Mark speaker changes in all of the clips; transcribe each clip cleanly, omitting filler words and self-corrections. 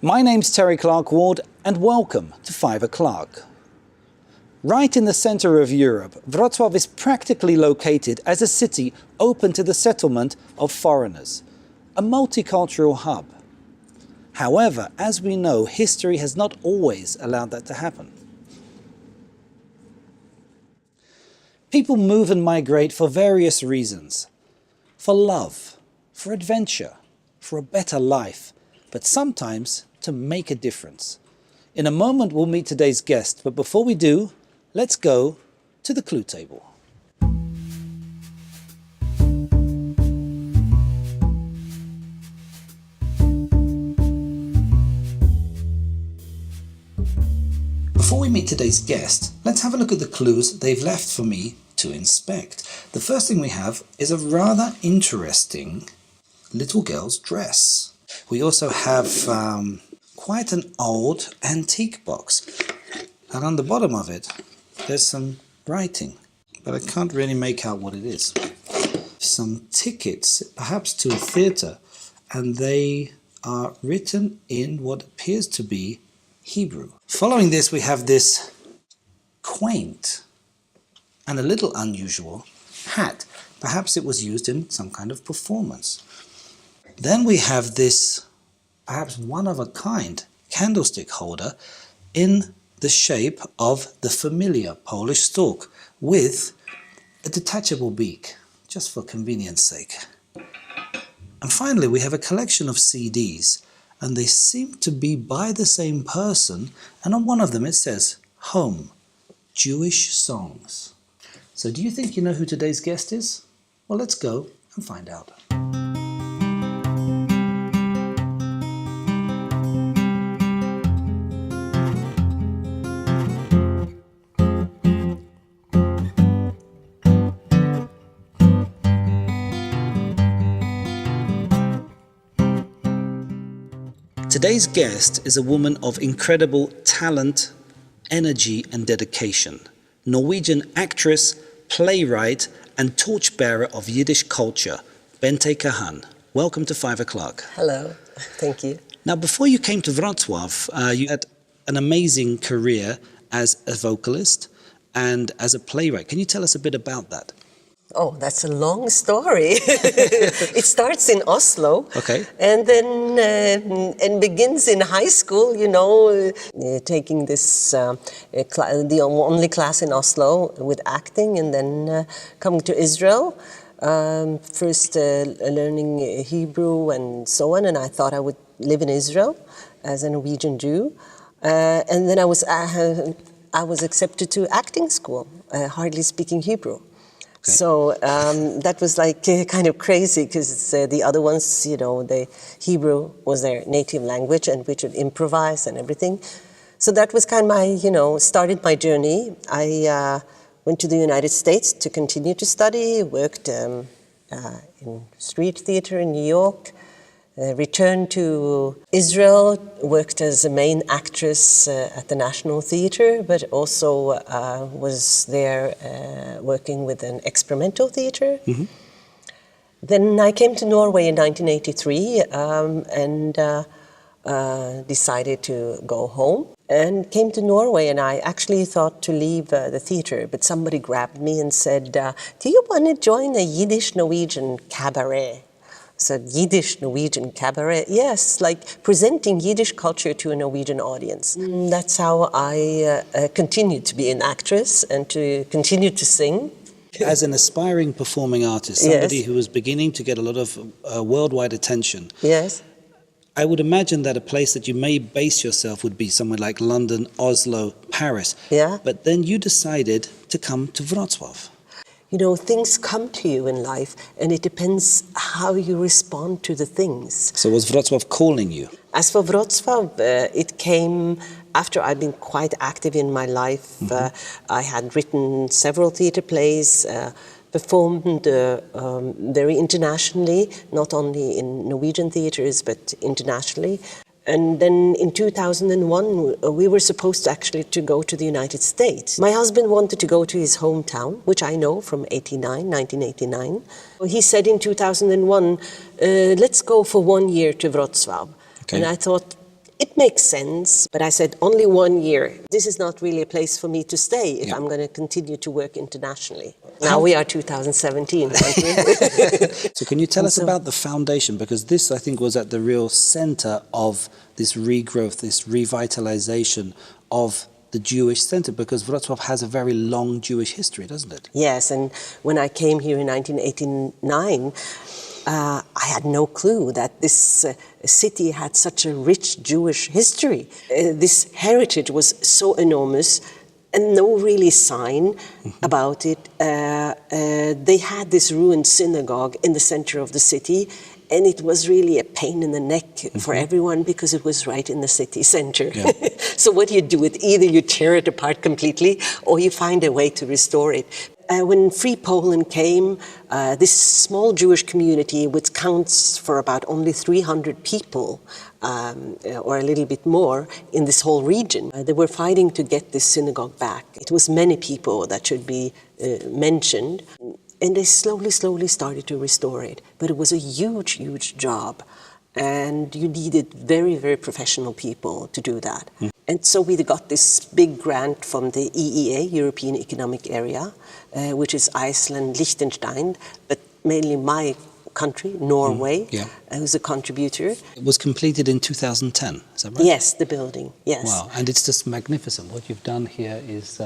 Speaker 1: My name's Terry Clark-Ward and welcome to 5 o'clock. Right in the centre of Europe, Wrocław is practically located as a city open to the settlement of foreigners, a multicultural hub. However, as we know, history has not always allowed that to happen. People move and migrate for various reasons. For love, for adventure, for a better life, but sometimes to make a difference. In a moment we'll meet today's guest, but before we do, let's go to the clue table. Before we meet today's guest, let's have a look at the clues they've left for me to inspect. The first thing we have is a rather interesting little girl's dress. We also have quite an old antique box, and on the bottom of it there's some writing, but I can't really make out what it is. Some tickets, perhaps to a theatre, and they are written in what appears to be Hebrew. Following this, we have this quaint and a little unusual hat. Perhaps it was used in some kind of performance. Then we have this, perhaps one-of-a-kind candlestick holder in the shape of the familiar Polish stork with a detachable beak, just for convenience sake. And finally, we have a collection of CDs, and they seem to be by the same person, and on one of them it says, Home, Jewish Songs. So do you think you know who today's guest is? Well, let's go and find out. Today's guest is a woman of incredible talent, energy and dedication. Norwegian actress, playwright and torchbearer of Yiddish culture, Bente Kahan. Welcome to 5 o'clock.
Speaker 2: Hello, thank you.
Speaker 1: Now, before you came to Wrocław, you had an amazing career as a vocalist and as a playwright. Can you tell us a bit about that?
Speaker 2: Oh, that's a long story. It starts in Oslo,
Speaker 1: okay,
Speaker 2: and then and begins in high school. You know, taking this the only class in Oslo with acting, and then coming to Israel. First learning Hebrew and so on, and I thought I would live in Israel as a Norwegian Jew, and then I was accepted to acting school, hardly speaking Hebrew. Okay. So that was like kind of crazy because the other ones, you know, the Hebrew was their native language and we should improvise and everything. So that was kind of my, you know, started my journey. I went to the United States to continue to study, worked in street theater in New York, returned to Israel, worked as a main actress at the National Theatre, but also was there working with an experimental theatre. Mm-hmm. Then I came to Norway in 1983 and decided to go home. And came to Norway, and I actually thought to leave the theatre, but somebody grabbed me and said, do you want to join a Yiddish-Norwegian cabaret? So Yiddish Norwegian cabaret, yes, like presenting Yiddish culture to a Norwegian audience. That's how I continued to be an actress and to continue to sing.
Speaker 1: As an aspiring performing artist, somebody yes. who was beginning to get a lot of worldwide attention.
Speaker 2: Yes.
Speaker 1: I would imagine that a place that you may base yourself would be somewhere like London, Oslo, Paris.
Speaker 2: Yeah.
Speaker 1: But then you decided to come to Wrocław.
Speaker 2: You know, things come to you in life, and it depends how you respond to the things.
Speaker 1: So was Wrocław calling you? As
Speaker 2: for Wrocław, it came after I'd been quite active in my life. Mm-hmm. I had written several theatre plays, performed very internationally, not only in Norwegian theatres, but internationally. And then in 2001, we were supposed to actually to go to the United States. My husband wanted to go to his hometown, which I know from 1989. He said in 2001, let's go for 1 year to Wrocław. Okay. And I thought, it makes sense, but I said only 1 year. This is not really a place for me to stay if
Speaker 1: Yeah.
Speaker 2: I'm going to continue to work internationally. Now we are 2017, aren't we?
Speaker 1: So can you tell us
Speaker 2: So-
Speaker 1: about the foundation? Because this, I think, was at the real center of this regrowth, this revitalization of the Jewish center, because Wrocław has a very long Jewish history, doesn't it?
Speaker 2: Yes, and when I came here in 1989, I had no clue that this city had such a rich Jewish history. This heritage was so enormous, and no really sign about it. They had this ruined synagogue in the center of the city, and it was really a pain in the neck for everyone because it was right in the city center.
Speaker 1: Yeah.
Speaker 2: So what do you do with it? Either you tear it apart completely or you find a way to restore it. When Free Poland came, this small Jewish community, which counts for about only 300 people, or a little bit more, in this whole region, they were fighting to get this synagogue back. It was many people that should be mentioned, and they slowly started to restore it. But it was a huge job, and you needed very professional people to do that. And so we got this big grant from the EEA, European Economic Area, which is Iceland, Liechtenstein, but mainly my country, Norway, who's a contributor.
Speaker 1: It was completed in 2010, is that right?
Speaker 2: Yes, the building, yes.
Speaker 1: Wow, and it's just magnificent. What you've done here is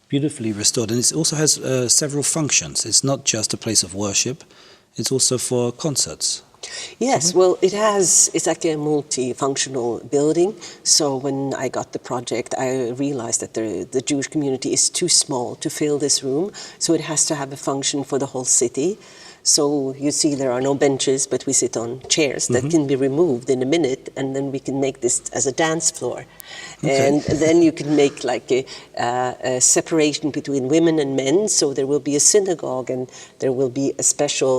Speaker 1: beautifully restored, and it also has several functions. It's not just a place of worship, it's also for concerts.
Speaker 2: Yes, well, it's like a multifunctional building. So when I got the project, I realized that the Jewish community is too small to fill this room, so it has to have a function for the whole city. So you see there are no benches, but we sit on chairs that can be removed in a minute, and then we can make this as a dance floor.
Speaker 1: Okay.
Speaker 2: And then you can make like a separation between women and men, so there will be a synagogue, and there will be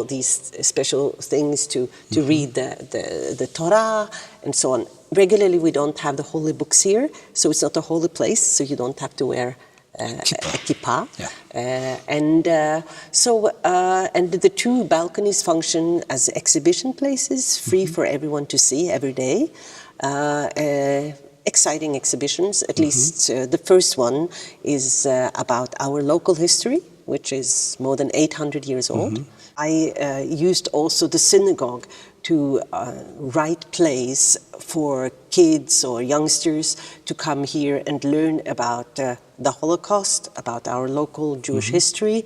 Speaker 2: these special things to read the Torah and so on. Regularly we don't have the holy books here, so it's not a holy place, so you don't have to wear a kippah.
Speaker 1: Yeah.
Speaker 2: And the two balconies function as exhibition places, free for everyone to see every day. Exciting exhibitions, at least the first one is about our local history, which is more than 800 years old. I used also the synagogue to write plays for kids or youngsters to come here and learn about the Holocaust, about our local Jewish history.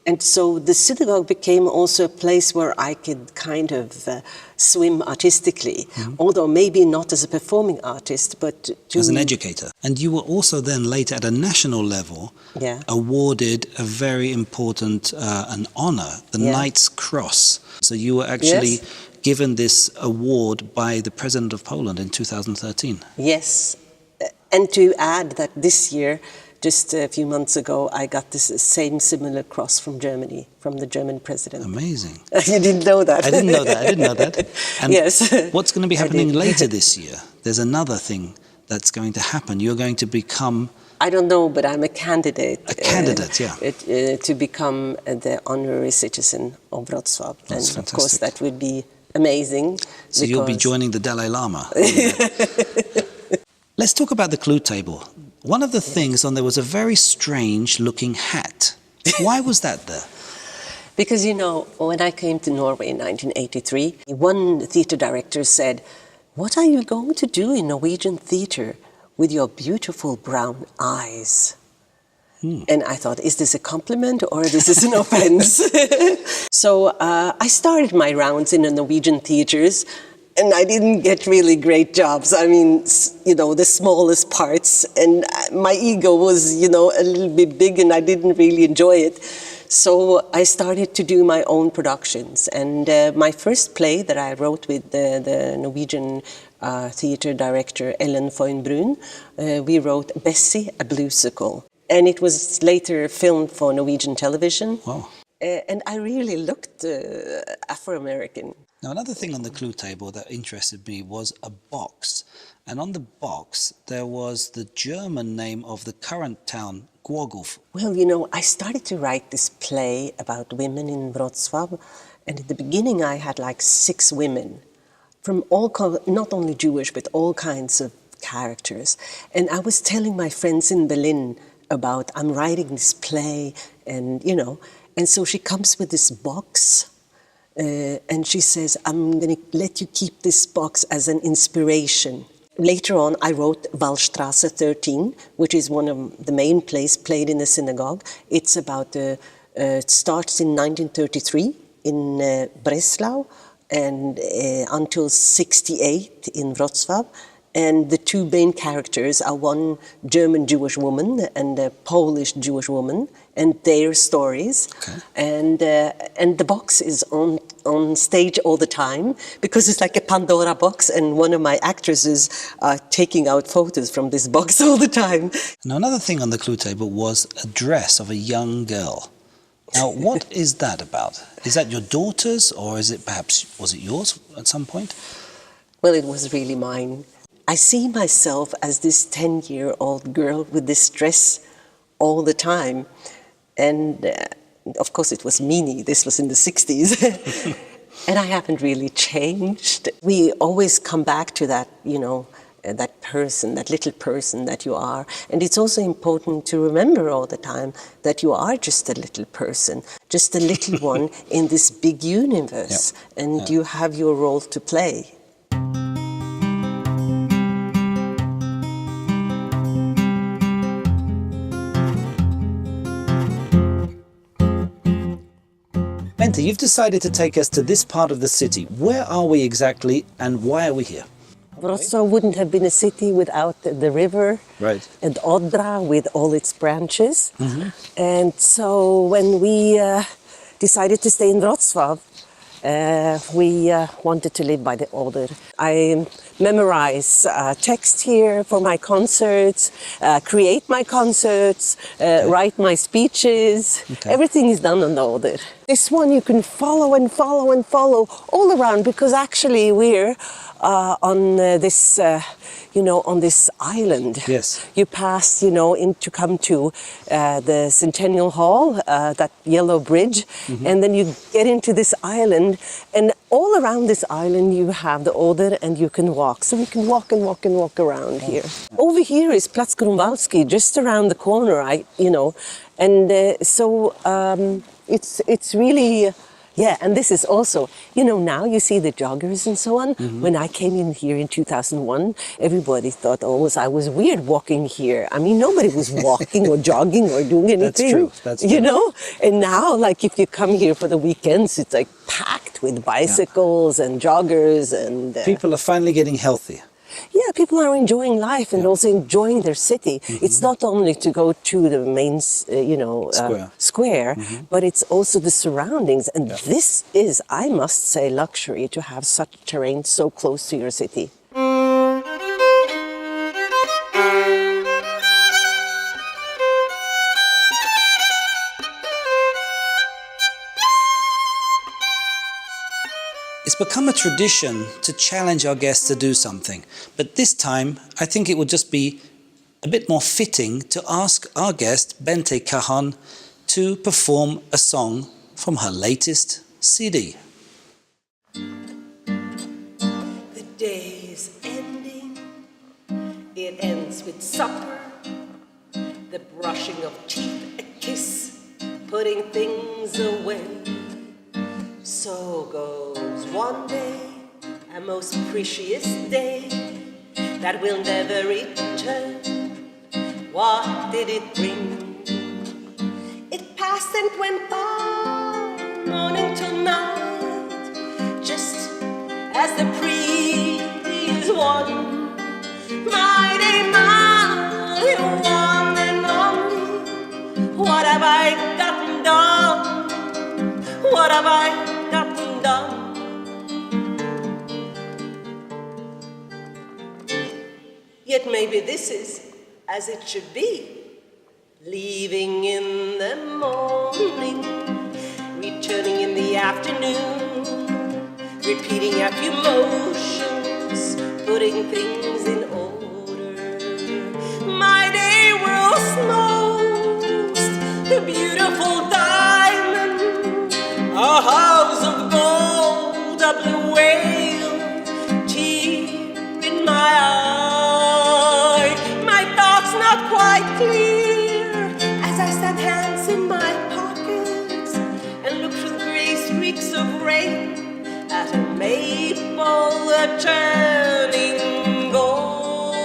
Speaker 2: And so the synagogue became also a place where I could kind of swim artistically, although maybe not as a performing artist, but to...
Speaker 1: As an educator. And you were also then later at a national level awarded a very important an honor, the Knight's Cross. So you were actually given this award by the President of Poland in 2013.
Speaker 2: Yes, and to add that this year, just a few months ago, I got this similar cross from Germany, from the German president.
Speaker 1: Amazing.
Speaker 2: You didn't know that?
Speaker 1: I didn't know that. And
Speaker 2: yes.
Speaker 1: what's going to be happening later this year? There's another thing that's going to happen. You're going to become...
Speaker 2: I don't know, but I'm a candidate.
Speaker 1: A candidate,
Speaker 2: to become the honorary citizen of Wrocław.
Speaker 1: That's
Speaker 2: and
Speaker 1: fantastic.
Speaker 2: Of course, that would be amazing.
Speaker 1: So you'll be joining the Dalai Lama. Let's talk about the clue table. One of the things on there was a very strange looking hat. Why was that there?
Speaker 2: Because, you know, when I came to Norway in 1983, one theatre director said, "What are you going to do in Norwegian theatre with your beautiful brown eyes?" And I thought, is this a compliment or this is an offense? So I started my rounds in the Norwegian theatres, and I didn't get really great jobs. I mean, you know, the smallest parts, and my ego was, you know, a little bit big, and I didn't really enjoy it. So I started to do my own productions, and my first play that I wrote with the Norwegian theatre director Ellen Foynbrun, we wrote Bessie, a bluesicle. And it was later filmed for Norwegian television.
Speaker 1: Wow.
Speaker 2: And I really looked Afro-American.
Speaker 1: Now, another thing on the clue table that interested me was a box. And on the box, there was the German name of the current town, Głogów.
Speaker 2: Well, you know, I started to write this play about women in Wrocław. And at the beginning, I had like 6 women. from not only Jewish, but all kinds of characters. And I was telling my friends in Berlin about, I'm writing this play, and and so she comes with this box, and she says, I'm going to let you keep this box as an inspiration. Later on, I wrote Wallstrasse 13, which is one of the main plays played in the synagogue. It's about, it starts in 1933 in Breslau, and until 68 in Wrocław. And the two main characters are one German Jewish woman and a Polish Jewish woman, and their stories. Okay. And the box is on stage all the time, because it's like a Pandora box, and one of my actresses are taking out photos from this box all the time.
Speaker 1: Now, another thing on the clue table was a dress of a young girl. Now, what is that about? Is that your daughter's, or was it yours at some point?
Speaker 2: Well, it was really mine. I see myself as this 10-year-old girl with this dress all the time. And of course it was Mini, this was in the 60s. And I haven't really changed. We always come back to that, that person, that little person that you are. And it's also important to remember all the time that you are just a little person, just a little one in this big universe. Yep. And you have your role to play.
Speaker 1: Bente, you've decided to take us to this part of the city. Where are we exactly, and why are we here?
Speaker 2: Wrocław wouldn't have been a city without the river, right, and Odra with all its branches. Mm-hmm. And so when we decided to stay in Wrocław, we wanted to live by the Oder. I memorize text here for my concerts, create my concerts, write my speeches. Okay. Everything is done on the Oder. This one you can follow and follow and follow all around, because actually we're on this, on this island. Yes. You pass, to come to the Centennial Hall, that yellow bridge, mm-hmm. and then you get into this island, and all around this island you have the Oder, and you can walk. So we can walk and walk and walk around here. Over here is Platz Grunwaldzki, just around the corner, and so it's really. Yeah, and this is also, now you see the joggers and so on. Mm-hmm. When I came in here in 2001, everybody thought, I was weird walking here. I mean, nobody was walking or jogging or doing anything. That's true. And now, if you come here for the weekends, it's packed with bicycles and joggers and...
Speaker 1: People are finally getting healthy.
Speaker 2: Yeah, people are enjoying life and also enjoying their city. Mm-hmm. It's not only to go to the main, square, mm-hmm. but it's also the surroundings. And this is, I must say, luxury to have such terrain so close to your city.
Speaker 1: It's become a tradition to challenge our guests to do something, but this time I think it would just be a bit more fitting to ask our guest, Bente Kahan, to perform a song from her latest CD.
Speaker 2: The day is ending, it ends with supper, the brushing of teeth, a kiss, putting things away. So goes one day, a most precious day that will never return. What did it bring? It passed and went by, morning till night, just as the previous one. My day, my one and only. What have I gotten done? What have I gotten done? Yet maybe this is as it should be. Leaving in the morning, returning in the afternoon, repeating a few motions, putting things in order. My day world's most beautiful diamond, a house of gold, a blue whale, quite clear as I stand hands in my pockets and look through the grey streaks of rain at a maple turning gold.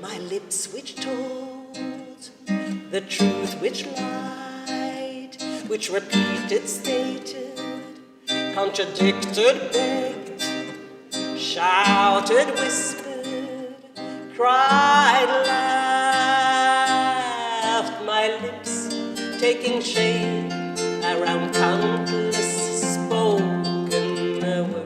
Speaker 2: My lips which told the truth which lied, which repeated, stated, contradicted, begged, shouted, whispered, cried, laughed. My lips taking shape around countless spoken words.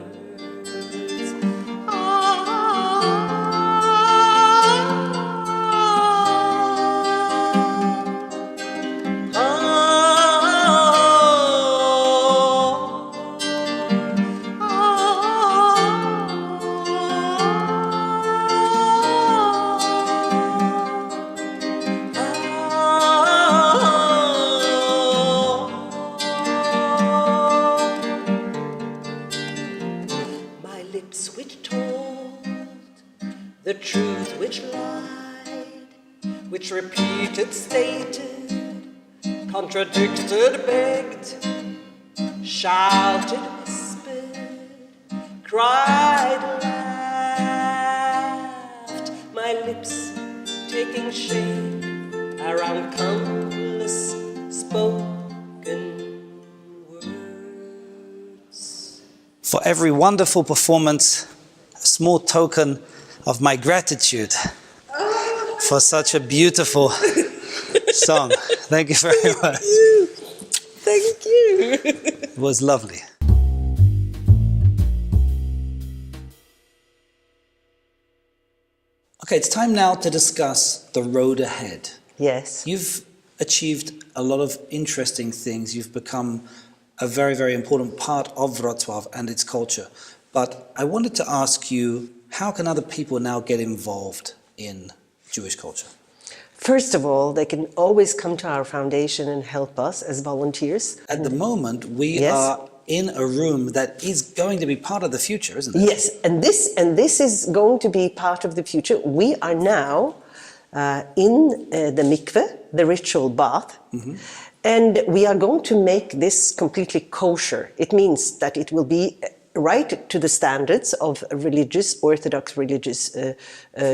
Speaker 2: The truth which lied, which repeated, stated, contradicted, begged, shouted, whispered, cried, laughed. My lips taking shape around countless spoken words.
Speaker 1: For every wonderful performance, a small token of my gratitude for such a beautiful song. Thank you very much.
Speaker 2: Thank you.
Speaker 1: It was lovely. Okay, it's time now to discuss the road ahead.
Speaker 2: Yes.
Speaker 1: You've achieved a lot of interesting things. You've become a very, very important part of Wrocław and its culture. But I wanted to ask you, how can other people now get involved in Jewish culture?
Speaker 2: First of all, they can always come to our foundation and help us as volunteers.
Speaker 1: At the moment, we are in a room that is going to be part of the future, isn't it?
Speaker 2: Yes, and this is going to be part of the future. We are now in the Mikweh, the ritual bath, and we are going to make this completely kosher. It means that it will be right to the standards of Orthodox religious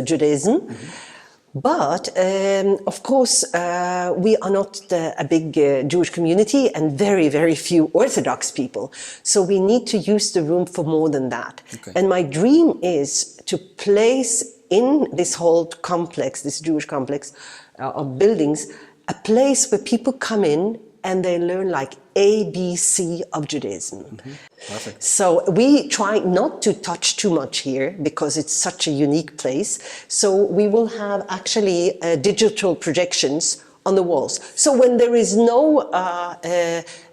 Speaker 2: Judaism. But, of course, we are not a big Jewish community and very, very few Orthodox people. So we need to use the room for more than that. Okay. And my dream is to place in this whole complex, this Jewish complex of buildings, a place where people come in and they learn like ABC of Judaism.
Speaker 1: Perfect.
Speaker 2: So we try not to touch too much here because it's such a unique place. So we will have actually digital projections on the walls. So when there is no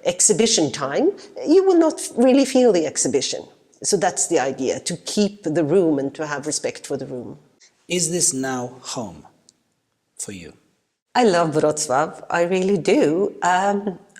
Speaker 2: exhibition time, you will not really feel the exhibition. So that's the idea, to keep the room and to have respect for the room.
Speaker 1: Is this now home for you?
Speaker 2: I love Wrocław, I really do.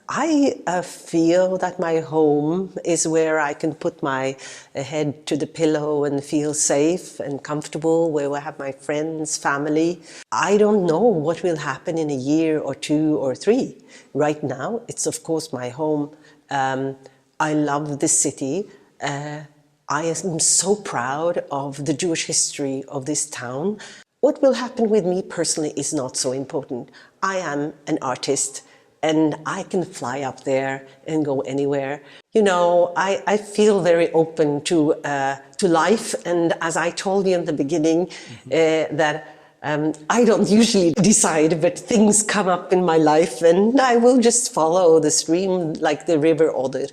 Speaker 2: I feel that my home is where I can put my head to the pillow and feel safe and comfortable, where I have my friends, family. I don't know what will happen in a year or 2 or 3. Right now, it's of course my home. I love this city. I am so proud of the Jewish history of this town. What will happen with me personally is not so important. I am an artist and I can fly up there and go anywhere. You know, I feel very open to life, and as I told you in the beginning, that I don't usually decide, but things come up in my life and I will just follow the stream like the river Oder.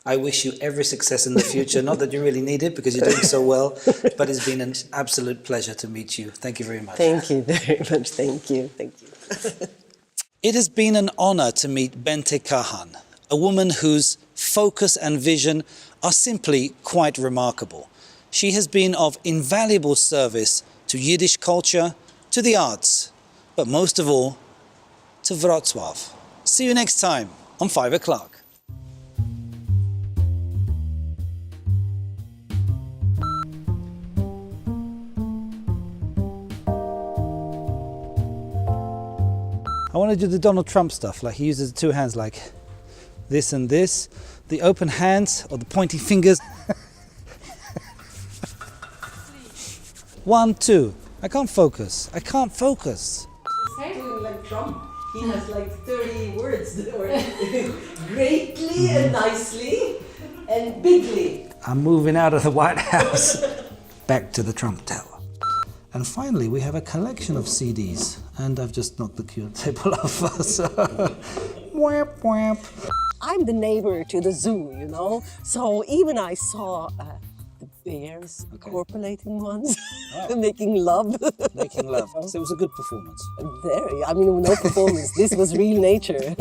Speaker 1: I wish you every success in the future. Not that you really need it because you're doing so well, but it's been an absolute pleasure to meet you. Thank you very much.
Speaker 2: Thank you very much. Thank you. Thank you.
Speaker 1: It has been an honor to meet Bente Kahan, a woman whose focus and vision are simply quite remarkable. She has been of invaluable service to Yiddish culture, to the arts, but most of all, to Wrocław. See you next time on 5 o'clock. I want to do the Donald Trump stuff, like he uses the two hands like this and this, the open hands or the pointy fingers. 1, 2. I can't focus.
Speaker 3: He's doing like Trump. He has like 30 words that were greatly and nicely and bigly.
Speaker 1: I'm moving out of the White House, back to the Trump Tower. And finally, we have a collection of CDs, and I've just knocked the cue table off. So, whap, whap.
Speaker 2: I'm the neighbor to the zoo, you know, so even I saw the bears, copulating ones, making love.
Speaker 1: Making love. So it was a good performance.
Speaker 2: Very, I mean, no performance, this was real nature.